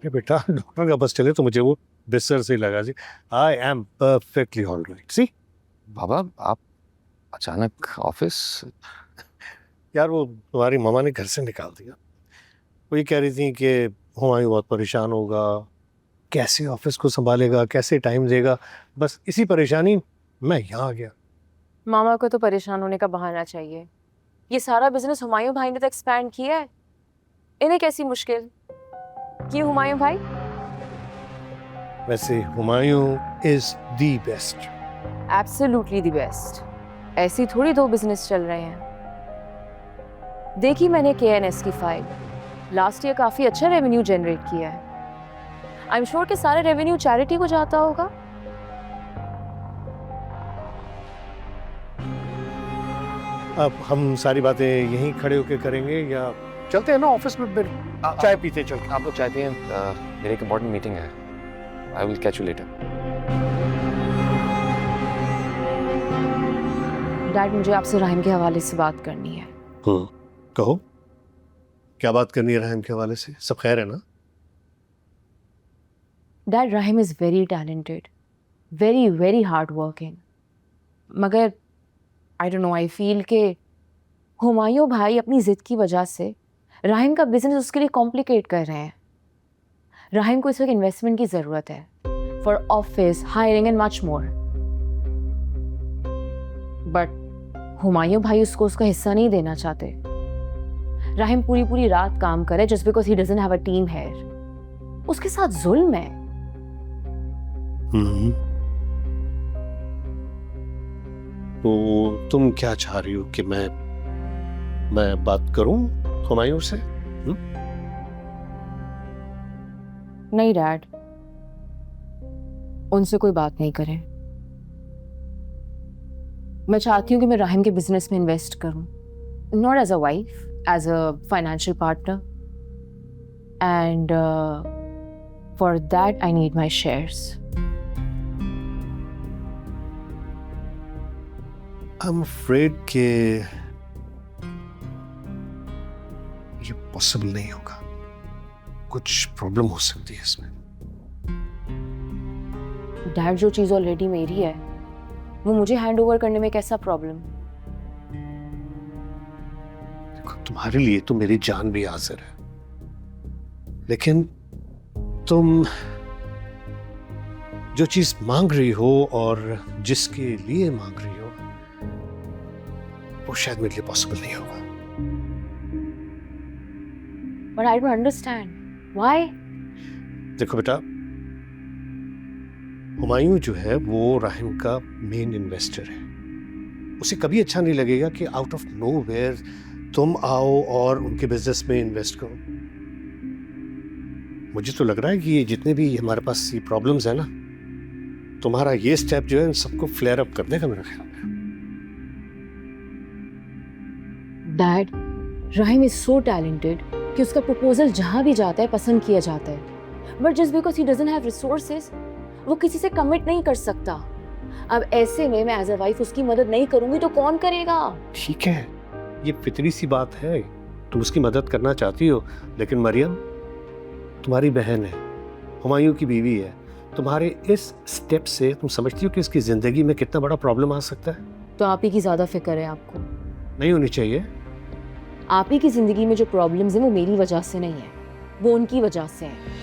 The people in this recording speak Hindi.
अरे बेटा, डॉक्टर का बस चले तो मुझे वो बिस्तर से ही लगा जी। I am perfectly all right. सी बाबा, आप अचानक ऑफिस? यार, वो तुम्हारी मामा ने घर से निकाल दिया। वो ये कह रही थी कि हुमायूं बहुत परेशान होगा, कैसे ऑफिस को संभालेगा, कैसे टाइम देगा। बस इसी परेशानी मैं यहाँ आ गया। मामा को तो परेशान होने का बहाना चाहिए। ये सारा बिजनेस हुमायूं भाई ने तो एक्सपैंड किया है, इन्हें कैसी मुश्किल? क्यों हुमायूं भाई? वैसे Humayun is the best. Absolutely the best. ऐसी थोड़ी दो बिजनेस चल रहे हैं। देखी मैंने केएनएस की फाइल, लास्ट ईयर काफी अच्छा रेवेन्यू जनरेट किया है। आई एम श्योर कि सारे रेवेन्यू चैरिटी को जाता होगा। अब हम सारी बातें यहीं खड़े होकर करेंगे या चलते हैं ना ऑफिस में, फिर चाय पीते चल। आप लोग चाहते हैं? मेरी एक इम्पोर्टेंट मीटिंग है। I will catch you later. Dad, मुझे आपसे राहिम के हवाले से बात करनी है। कहो, क्या बात करनी है रहम के हवाले से? सब खैर है ना? Dad, Rahim is very talented, very very hard working, मगर I don't know, I feel के हुमायूं भाई अपनी जिद की वजह से राहिम का बिजनेस उसके लिए कॉम्प्लिकेट कर रहे हैं। राहिम को इस वक्त इन्वेस्टमेंट की जरूरत है for office, hiring and much more, but Humayun भाई उसको उसका हिस्सा नहीं देना चाहते। राहिम पूरी पूरी रात काम करे just because he doesn't have a team here. उसके साथ जुल्म है। तो तुम क्या चाह रही हो कि मैं बात करूं हुमायूं से? नहीं डैड, उनसे कोई बात नहीं करें। मैं चाहती हूँ कि मैं राहिम के बिजनेस में इन्वेस्ट करूं, not as a wife, as a financial partner, and for that I need my shares. I am afraid कि ये पॉसिबल नहीं होगा। कुछ प्रॉब्लम हो सकती है इसमें। डैड, जो चीज ऑलरेडी मेरी है वो मुझे हैंड ओवर करने में कैसा प्रॉब्लम? देखो, तुम्हारे लिए तो मेरी जान भी हाजिर है, लेकिन तुम जो चीज मांग रही हो और जिसके लिए मांग रही हो, वो शायद मेरे लिए पॉसिबल नहीं होगा। But I don't understand why. देखो बेटा, हुमायूं जो है वो राहिम का मेन इन्वेस्टर है। उसे कभी अच्छा नहीं लगेगा कि आउट ऑफ नोवेयर तुम आओ और उनके बिजनेस में इन्वेस्ट करो। मुझे तो लग रहा है कि ये जितने भी हमारे पास ये प्रॉब्लम्स है ना, तुम्हारा ये स्टेप जो है इन सबको फ्लेयर अप कर देगा मेरे ख्याल में। Dad, Rahim is so talented कि उसका प्रपोजल जहां भी जाता है पसंद किया जाता है, but just because he doesn't have resources वो किसी से कमिट नहीं कर सकता। अब ऐसे में मैं एज अ वाइफ उसकी मदद नहीं करूंगी तो कौन करेगा? ठीक है, ये फितरी सी बात है, तुम उसकी मदद करना चाहती हो, लेकिन मरियम तुम्हारी बहन है, हुमायूं की बीवी है। तुम्हारे इस स्टेप से तुम समझती हो कि इसकी जिंदगी में कितना बड़ा प्रॉब्लम आ सकता है? तो आप ही की ज्यादा फिक्र है आपको। नहीं होनी चाहिए। आप ही की जिंदगी में जो प्रॉब्लम्स हैं वो मेरी वजह से नहीं है, वो उनकी वजह से है।